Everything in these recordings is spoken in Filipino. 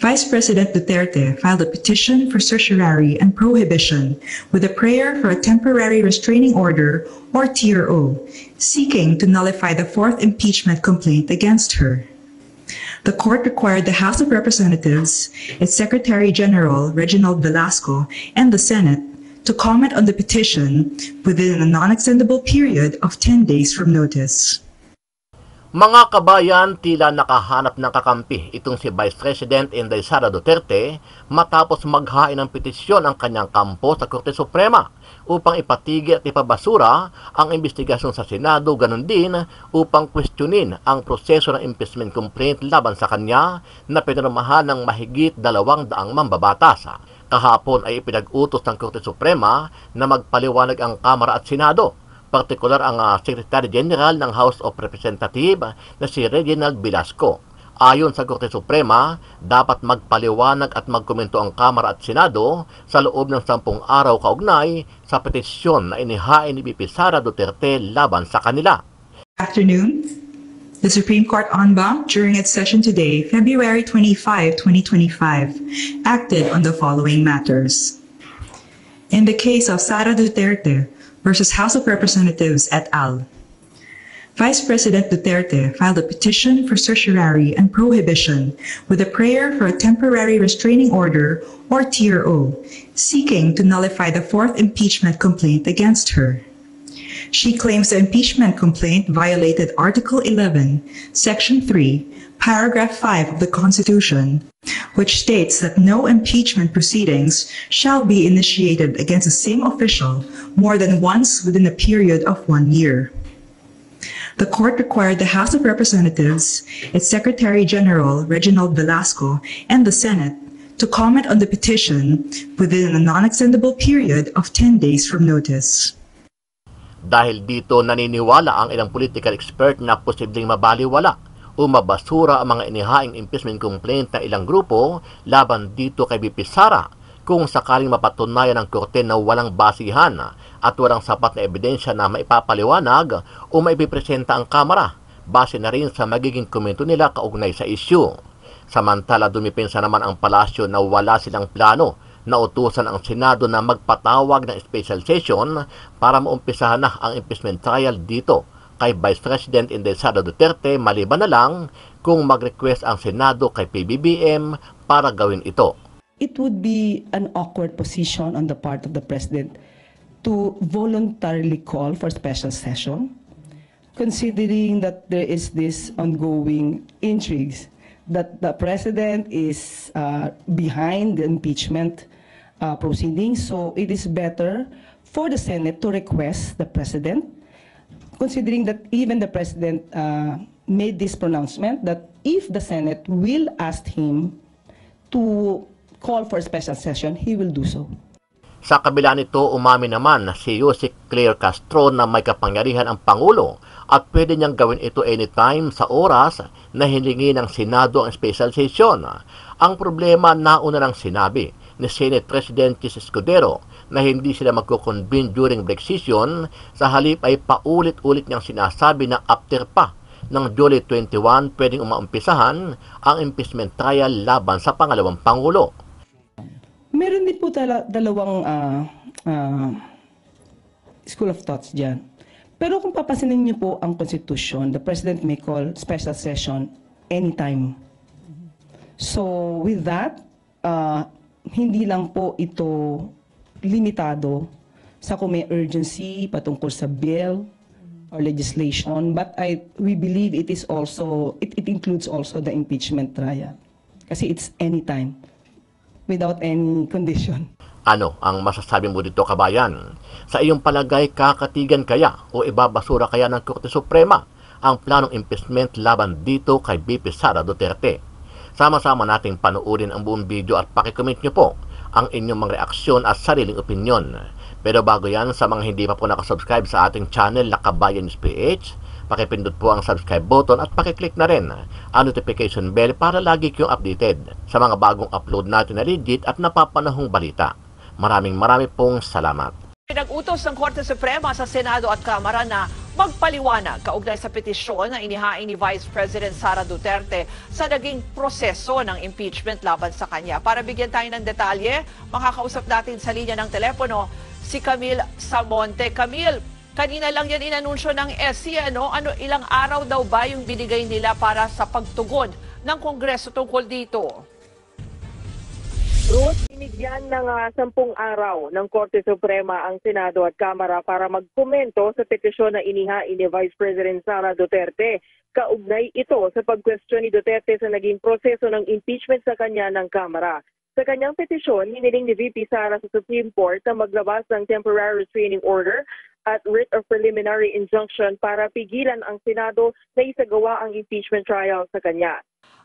Vice President Duterte filed a petition for certiorari and prohibition with a prayer for a temporary restraining order, or TRO, seeking to nullify the fourth impeachment complaint against her. The court required the House of Representatives, its Secretary General Reginald Velasco, and the Senate to comment on the petition within a non-extendable period of 10 days from notice. Mga kabayan, tila nakahanap ng kakampi itong si Vice President Inday Sara Duterte matapos maghain ng petisyon ang kanyang kampo sa Korte Suprema upang ipatigil at ipabasura ang investigasyon sa Senado, ganun din upang kwestiyonin ang proseso ng impeachment complaint laban sa kanya na pinirmahan ng mahigit 200 mambabatas. Kahapon ay ipinag-utos ng Korte Suprema na magpaliwanag ang Kamara at Senado, partikular ang Secretary General ng House of Representatives na si Reginald Velasco. Ayon sa Korte Suprema, dapat magpaliwanag at magkomento ang Kamara at Senado sa loob ng 10 araw kaugnay sa petisyon na inihain ni VP Sara Duterte laban sa kanila. Afternoon, the Supreme Court en banc during its session today, February 25, 2025, acted on the following matters. In the case of Sara Duterte versus House of Representatives et al., Vice President Duterte filed a petition for certiorari and prohibition with a prayer for a temporary restraining order, or TRO, seeking to nullify the fourth impeachment complaint against her. She claims the impeachment complaint violated Article 11, Section 3, Paragraph 5 of the Constitution, which states that no impeachment proceedings shall be initiated against the same official more than once within a period of 1 year. The court required the House of Representatives, its Secretary General Reginald Velasco, and the Senate to comment on the petition within a non-extendable period of 10 days from notice. Dahil dito naniniwala ang ilang political expert na posibleng mabaliwala o mabasura ang mga inihaing impeachment complaint ng ilang grupo laban dito kay VP Sara kung sakaling mapatunayan ng korte na walang basihan at walang sapat na ebidensya na maipapaliwanag o maipipresenta ang Kamara base na rin sa magiging komento nila kaugnay sa issue. Samantala, dumipinsa naman ang palasyo na wala silang plano na utusan ang Senado na magpatawag ng special session para maumpisahan na ang impeachment trial dito kay Vice President Inday Sara Duterte, maliban na lang kung mag-request ang Senado kay PBBM para gawin ito. It would be an awkward position on the part of the President to voluntarily call for special session, considering that there is this ongoing intrigues that the President is behind the impeachment proceedings. So it is better for the Senate to request the President, considering that even the President made this pronouncement that if the Senate will ask him to call for a special session, he will do so. Sa kabila nito, umamin naman si Yusek Claire Castro na may kapangyarihan ang Pangulo at pwede niyang gawin ito anytime sa oras na hilingi ng Senado ang special session. Ang problema, nauna lang sinabi ni Senate President Chis Escudero na hindi sila magkukonvene during break session, sa halip ay paulit-ulit niyang sinasabi na after pa ng July 21 pwedeng umaumpisahan ang impeachment trial laban sa pangalawang Pangulo. Meron din po dalawang school of thoughts dyan. Pero kung papasinin niyo po ang Constitution, the President may call special session anytime. So with that, hindi lang po ito limitado sa kung may urgency patungkol sa bill or legislation, but we believe it is also, it includes also the impeachment trial. Kasi it's anytime, without any condition. Ano ang masasabi mo dito, kabayan? Sa iyong palagay, kakatigan kaya o ibabasura kaya ng Korte Suprema ang planong impeachment laban dito kay VP Sara Duterte? Sama-sama nating panuorin ang buong video at pakicomment nyo po ang inyong mga reaksyon at sariling opinyon. Pero bago yan, sa mga hindi pa po nakasubscribe sa ating channel na Kabayan News PH, pakipindot po ang subscribe button at pakiclick na rin ang notification bell para lagi kayong updated sa mga bagong upload natin na legit at napapanahong balita. Maraming pong salamat. Nag-utos ng Korte Suprema sa Senado at Kamara na magpaliwanag kaugnay sa petisyon na inihain ni Vice President Sara Duterte sa naging proseso ng impeachment laban sa kanya. Para bigyan tayo ng detalye, makakausap natin sa linya ng telepono si Camille Samonte. Camille, kanina lang yan inanunsyo ng SC, ilang araw daw ba yung binigay nila para sa pagtugon ng Kongreso tungkol dito? Ruth, binigyan ng 10 araw ng Korte Suprema ang Senado at Kamara para magkomento sa petisyon na inihain ni Vice President Sara Duterte. Kaugnay ito sa pag-question ni Duterte sa naging proseso ng impeachment sa kanya ng Kamara. Sa kanyang petisyon, hiniling ni VP Sara sa Supreme Court na maglabas ng temporary restraining order at writ of preliminary injunction para pigilan ang Senado na isagawa ang impeachment trial sa kanya.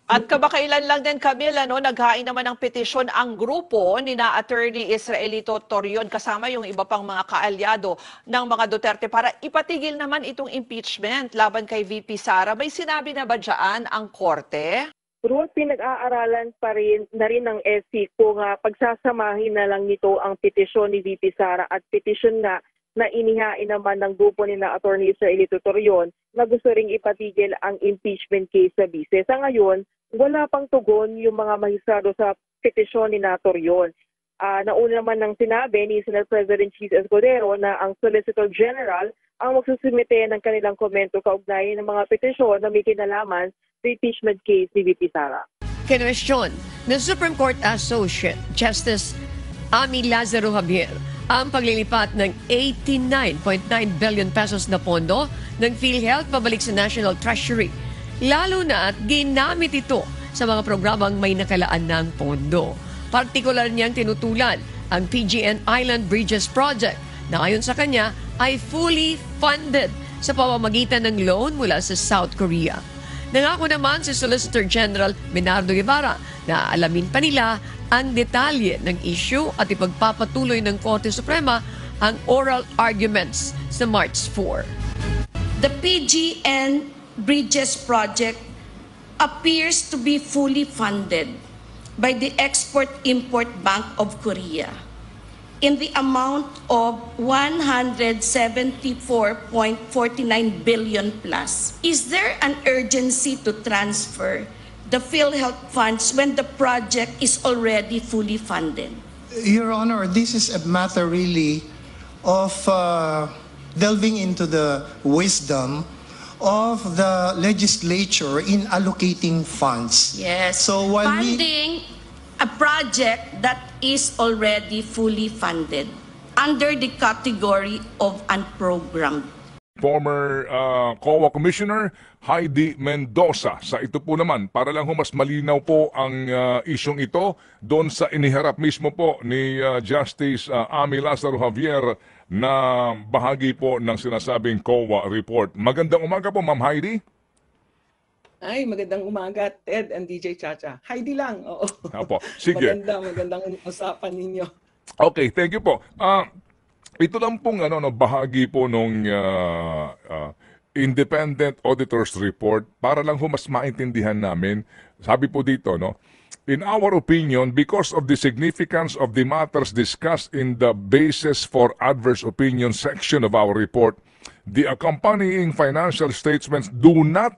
At kabakailan lang din, Camille, naghain naman ng petisyon ang grupo ni na Attorney Israelito Torion kasama yung iba pang mga kaalyado ng mga Duterte para ipatigil naman itong impeachment laban kay VP Sara. May sinabi na ba dyan ang Korte? Ruth, pinag-aaralan pa rin ng SC kung pagsasamahin na lang nito ang petisyon ni VP Sara at petisyon na inihain naman ng grupo ni na Attorney Israelito Torion na gusto ring ipatigil ang impeachment case sa bise. Sa ngayon, wala pang tugon yung mga mahistrado sa petisyon ni na Torion. Nauna naman ng sinabi ni Senate President Cheese Escudero na ang Solicitor General ang magsusumite ng kanilang komento kaugnay ng mga petisyon na may kinalaman sa impeachment case ni VP Sara. Kinwestiyon ng Supreme Court Associate Justice Amy Lazaro Javier ang paglilipat ng 89.9 billion pesos na pondo ng PhilHealth pabalik sa National Treasury. Lalo na at ginamit ito sa mga programang may nakalaan ng pondo. Partikular niyang tinutulan ang PGN Island Bridges Project na ayon sa kanya ay fully funded sa pamamagitan ng loan mula sa South Korea. Nangako naman si Solicitor General Bernardo Guevara na alamin pa nila ang detalye ng issue at ipagpapatuloy ng Korte Suprema ang oral arguments sa March 4. The PGN Bridges project appears to be fully funded by the Export-Import Bank of Korea in the amount of 174.49 billion plus. Is there an urgency to transfer the PhilHealth funds when the project is already fully funded? Your Honor, this is a matter really of delving into the wisdom of the legislature in allocating funds. Yes. So while funding a project that is already fully funded under the category of unprogrammed. Former COA Commissioner Heidi Mendoza. Sa ito po naman, para lang mas malinaw po ang isyong ito doon sa iniharap mismo po ni Justice Amy Lazaro Javier na bahagi po ng sinasabing COA report. Magandang umaga po, Ma'am Heidi. Ay, magandang umaga, Ted and DJ Chacha. Heidi lang, oo. Apo, sige. Magandang usapan ninyo. Okay, thank you po. Ito lang pong bahagi po nung Independent Auditor's Report para lang mas maintindihan namin. Sabi po dito, in our opinion, because of the significance of the matters discussed in the basis for adverse opinion section of our report, the accompanying financial statements do not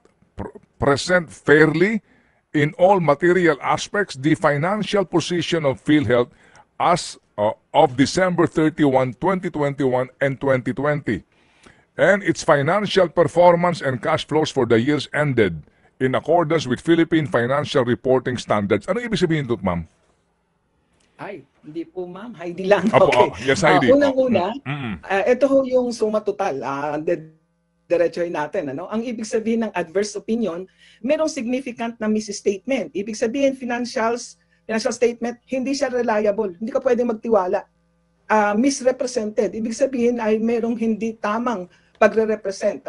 present fairly in all material aspects the financial position of PhilHealth as of December 31, 2021 and 2020, and its financial performance and cash flows for the years ended in accordance with Philippine Financial Reporting Standards. Ano ibig sabihin ito, ma'am? Ay, hindi po ma'am, Heidi lang. Apo, Okay. yes, Heidi. Unang-una, ito ho yung suma total. Diretsohin natin. Ang ibig sabihin ng adverse opinion, merong significant na misstatement. Ibig sabihin, financial statement, hindi siya reliable. Hindi ka pwedeng magtiwala. Misrepresented. Ibig sabihin ay merong hindi tamang pagre-represent.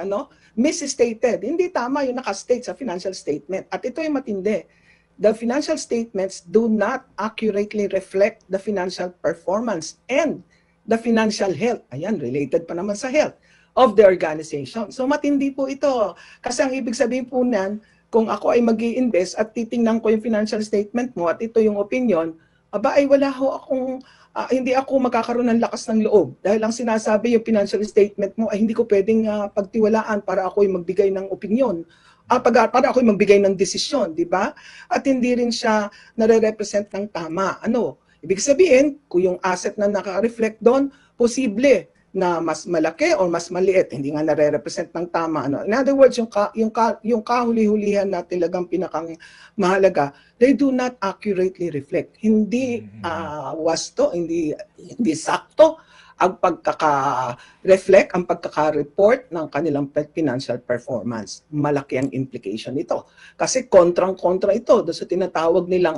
Misstated. Hindi tama yung nakastate sa financial statement. At ito yung matindi. The financial statements do not accurately reflect the financial performance and the financial health. Ayan, related pa naman sa health of the organization. So matindi po ito. Kasi ang ibig sabihin po niyan, kung ako ay mag-i-invest at titingnan ko yung financial statement mo at ito yung opinion, aba ay wala ho akong, hindi ako magkakaroon ng lakas ng loob. Dahil ang sinasabi yung financial statement mo ay hindi ko pwedeng pagtiwalaan para ako'y magbigay ng opinyon. Para ako'y magbigay ng desisyon, di ba? At hindi rin siya nare-represent ng tama. Ano? Ibig sabihin, kung yung asset na naka-reflect doon, posible na mas malaki o mas maliit, hindi nga nare-represent ng tama. Ano? In other words, yung kahuli-hulihan na talagang pinakang mahalaga, they do not accurately reflect. Hindi wasto, hindi sakto ang pagkaka-reflect, ang pagkaka-report ng kanilang financial performance. Malaki ang implication nito. Kasi kontrang-kontra ito doon sa tinatawag nilang,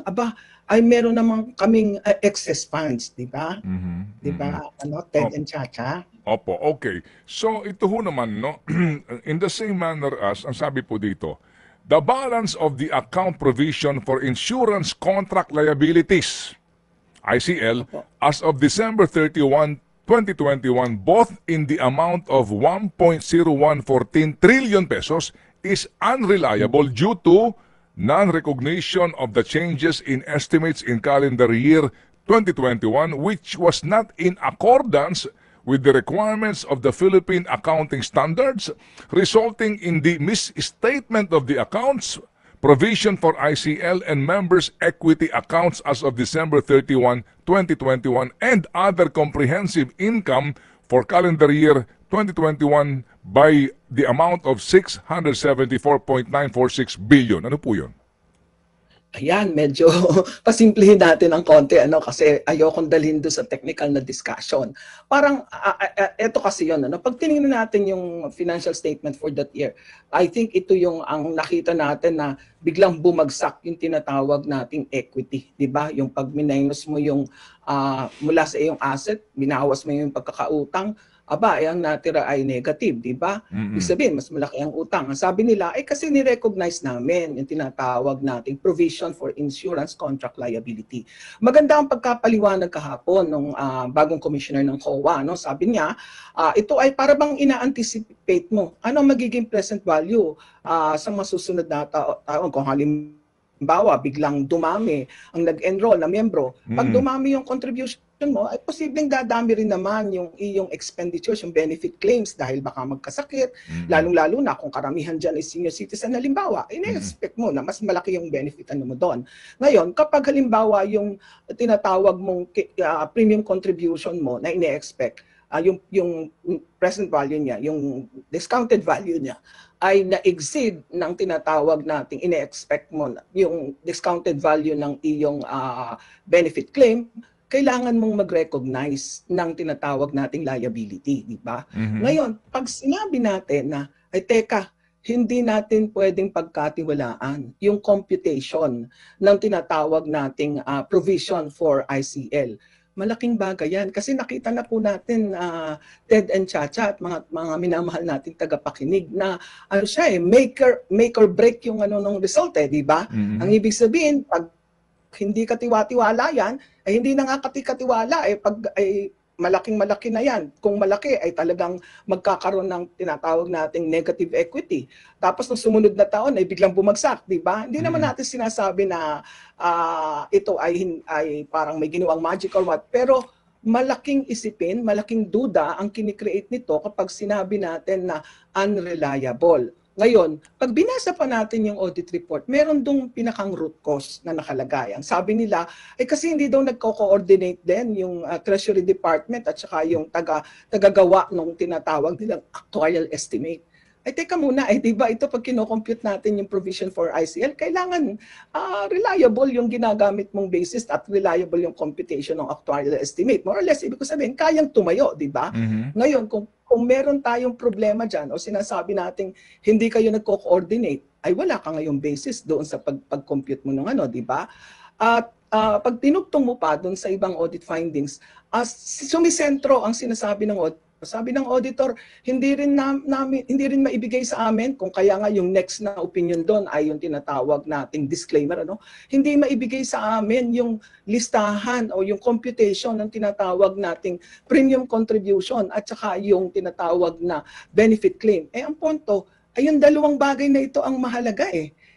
ay meron naman kaming excess funds, di ba? Di ba? Ted and Chacha? Opo, okay. So ito ho naman, no, in the same manner as, ang sabi po dito, the balance of the account provision for insurance contract liabilities, ICL, as of December 31, 2021, both in the amount of 1.0114 trillion pesos is unreliable due to non-recognition of the changes in estimates in calendar year 2021, which was not in accordance with the requirements of the Philippine accounting standards, resulting in the misstatement of the accounts, provision for ICL and members' equity accounts as of December 31, 2021, and other comprehensive income for calendar year 2021 by the amount of 674.946 billion. Ano po yun? Ayan, medyo pasimplihin natin ng konti kasi ayokong dalhin doon sa technical na discussion. Parang eto kasi 'yon pag tiningnan natin yung financial statement for that year, I think ito yung ang nakita natin na biglang bumagsak yung tinatawag nating equity, 'di ba? Yung pag minus mo yung mula sa iyong asset, binawas mo yung pagkakautang, ang natira ay negative, di ba? Ibig sabihin, mas malaki ang utang. Ang sabi nila, kasi ni-recognize namin yung tinatawag nating provision for insurance contract liability. Maganda ang pagkapaliwanag kahapon ng bagong commissioner ng COA. Sabi niya, ito ay para bang ina-anticipate mo. Ano magiging present value sa masusunod na taon kung halimbawa, biglang dumami ang nag-enroll na miyembro. Pag dumami yung contribution mo, ay posibleng dadami rin naman yung iyong expenditures, yung benefit claims dahil baka magkasakit, lalong-lalo na kung karamihan dyan is senior citizen halimbawa, ina-expect mo na mas malaki yung benefit mo doon. Ngayon, kapag halimbawa yung tinatawag mong premium contribution mo na ina-expect, yung present value niya, yung discounted value niya, ay na-exceed ng tinatawag nating ina-expect mo yung discounted value ng iyong benefit claim, kailangan mong mag-recognize ng tinatawag nating liability, di ba? Ngayon, pag sinabi natin na, teka, hindi natin pwedeng pagkatiwalaan yung computation ng tinatawag nating provision for ICL. Malaking bagay yan. Kasi nakita na po natin, Ted and Chacha at mga minamahal nating tagapakinig na make or break yung ng result, di ba? Ang ibig sabihin, pag hindi katiwa-tiwala yan, ay hindi na nga katiwala, malaking-malaki na yan. Kung malaki, ay talagang magkakaroon ng tinatawag nating negative equity. Tapos nung sumunod na taon, ay biglang bumagsak, di ba? Hindi naman natin sinasabi na ito ay parang may ginawang magic or what, pero malaking isipin, malaking duda ang kinikreate nito kapag sinabi natin na unreliable. Ngayon, pag binasa pa natin yung audit report, meron dong pinakang root cause na nakalagay. Ang sabi nila, kasi hindi daw nagko-coordinate din yung Treasury Department at saka yung tagagawa ng tinatawag nilang actuarial estimate. Teka muna, di ba ito pag kino-compute natin yung provision for ICL, kailangan reliable yung ginagamit mong basis at reliable yung computation ng actuarial estimate. More or less, ibig ko sabihin, kayang tumayo, di ba? Ngayon, kung meron tayong problema dyan o sinasabi natin hindi kayo nagko-coordinate, ay wala ka ngayong basis doon sa pag-compute mo ng di ba? At pag tinugtong mo pa doon sa ibang audit findings, sumisentro ang sinasabi ng audit. Sabi ng auditor, hindi rin maibigay sa amin, kung kaya nga yung next na opinion doon ay yung tinatawag nating disclaimer, hindi maibigay sa amin yung listahan o yung computation ng tinatawag nating premium contribution at saka yung tinatawag na benefit claim. Ang punto, ay yung dalawang bagay na ito ang mahalaga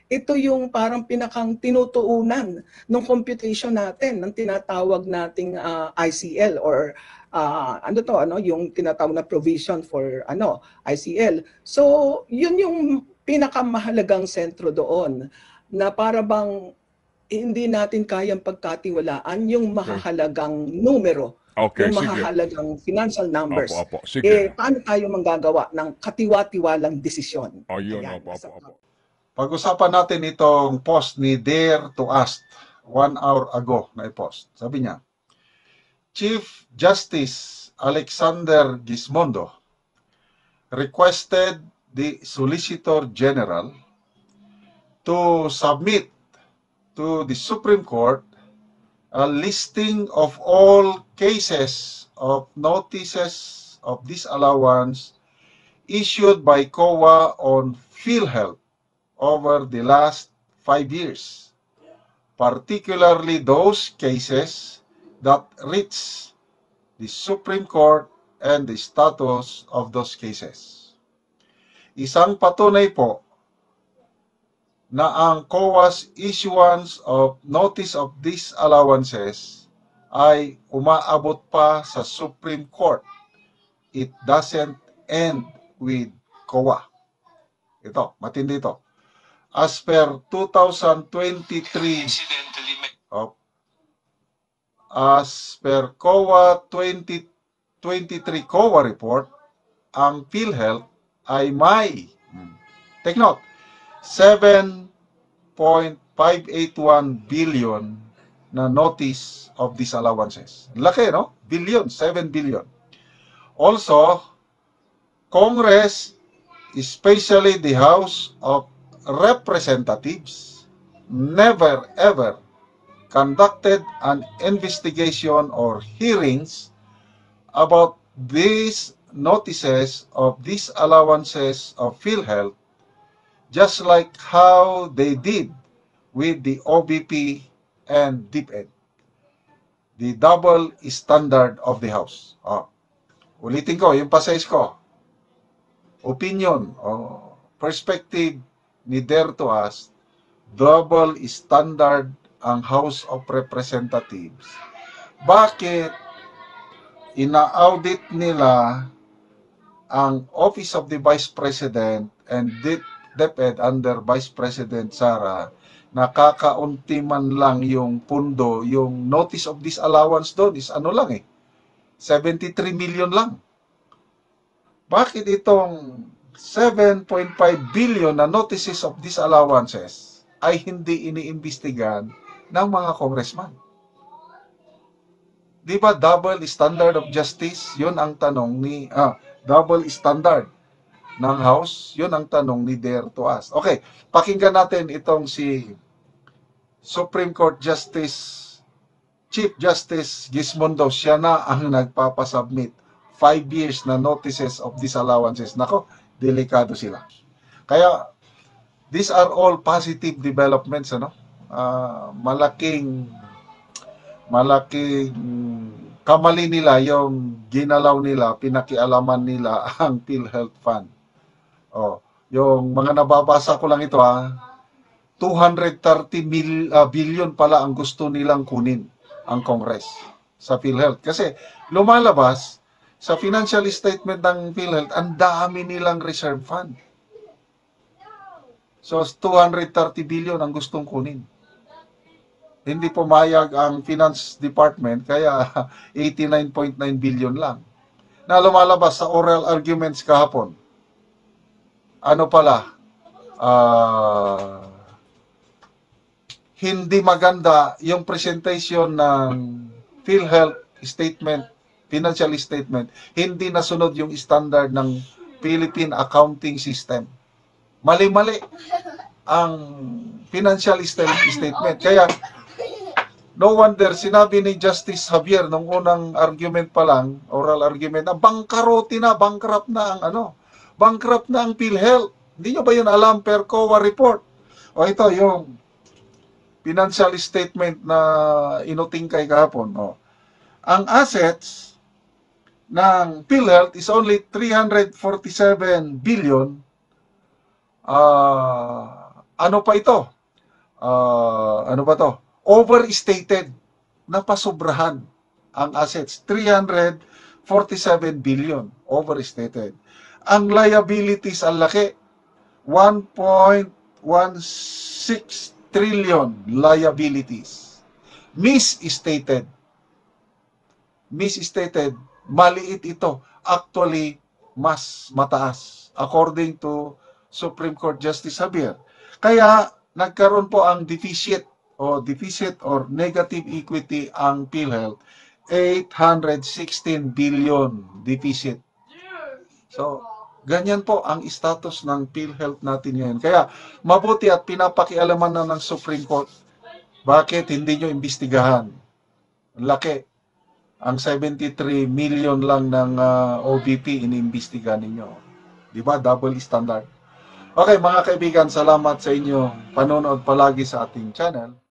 ito yung parang pinakang tinutuunan ng computation natin, ng tinatawag nating ICL or yung tinatawag na provision for ICL. So, yun yung pinakamahalagang sentro doon na para bang hindi natin kayang pagkatiwalaan yung mahahalagang numero, Okay, yung sige. mahahalagang financial numbers. Opo, sige. Paano tayo manggagawa ng katiwa-tiwalang desisyon? Ayun, Ayan, opo. Pag-usapan natin itong post ni Dare to Ask 1 hour ago na i-post. Sabi niya, Chief Justice Alexander Gismondo requested the Solicitor General to submit to the Supreme Court a listing of all cases of notices of disallowance issued by COA on PhilHealth over the last 5 years, particularly those cases that reach the Supreme Court and the status of those cases. Isang patunay po na ang COA's issuance of notice of disallowances ay umaabot pa sa Supreme Court. It doesn't end with COA. Ito, matindi ito. As per 2023, as per COA 2023 COA report, ang PhilHealth ay may, take note, 7.581 billion na notice of disallowances. Laki, no? Billion, 7 billion. Also, Congress, especially the House of Representatives, never ever conducted an investigation or hearings about these notices of disallowances of PhilHealth, just like how they did with the OBP and DepEd. The double standard of the House. Ulitin ko, yung passage ko. Opinion o perspective ni Dare to Ask, double standard ang House of Representatives. Bakit ina-audit nila ang Office of the Vice President and DepEd under Vice President Sara, nakakaunti man lang yung pundo, yung notice of disallowance doon is 73 million lang. Bakit itong 7.5 billion na notices of disallowances ay hindi iniimbestigahan ng mga congressman? Di ba double standard of justice? Yun ang tanong ni double standard ng House, yun ang tanong ni Dare to Ask. Okay, pakinggan natin itong si Supreme Court Chief Justice Gismondo. Siya na ang nagpapasubmit 5 years na notices of disallowances. Nako, delikado sila. Kaya, these are all positive developments, malaking kamali nila yung ginalaw nila, pinakialaman nila ang PhilHealth Fund. Yung mga nababasa ko lang ito, 230 billion pala ang gusto nilang kunin ang Congress sa PhilHealth. Kasi lumalabas sa financial statement ng PhilHealth, ang dami nilang reserve fund. So 230 billion ang gustong kunin. Hindi pumayag ang Finance Department, kaya 89.9 billion lang. Na lumalabas sa oral arguments kahapon. Ano pala? Hindi maganda yung presentation ng PhilHealth statement, financial statement. Hindi nasunod yung standard ng Philippine Accounting System. Mali-mali ang financial statement. Kaya, no wonder, sinabi ni Justice Javier nung unang argument pa lang, oral argument, na bankrupt na ang PhilHealth. Hindi nyo ba yun alam per COA report? O ito, yung financial statement na inutingkay kahapon. Ang assets ng PhilHealth is only 347 billion ano pa ito? Ano ba to? Overstated, napasobrahan ang assets, 347 billion, overstated. Ang liabilities, ang laki, 1.16 trillion liabilities. Misstated, maliit ito. Actually, mas mataas, according to Supreme Court Justice Javier. Kaya, nagkaroon po ang deficit or negative equity ang PhilHealth, 816 billion deficit. So, ganyan po ang status ng PhilHealth natin ngayon. Kaya, mabuti at pinapakialaman na ng Supreme Court. Bakit hindi nyo imbestigahan? Laki. Ang 73 million lang ng OVP inimbestiga ninyo. Diba? Double standard. Okay, mga kaibigan, salamat sa inyo panonood palagi sa ating channel.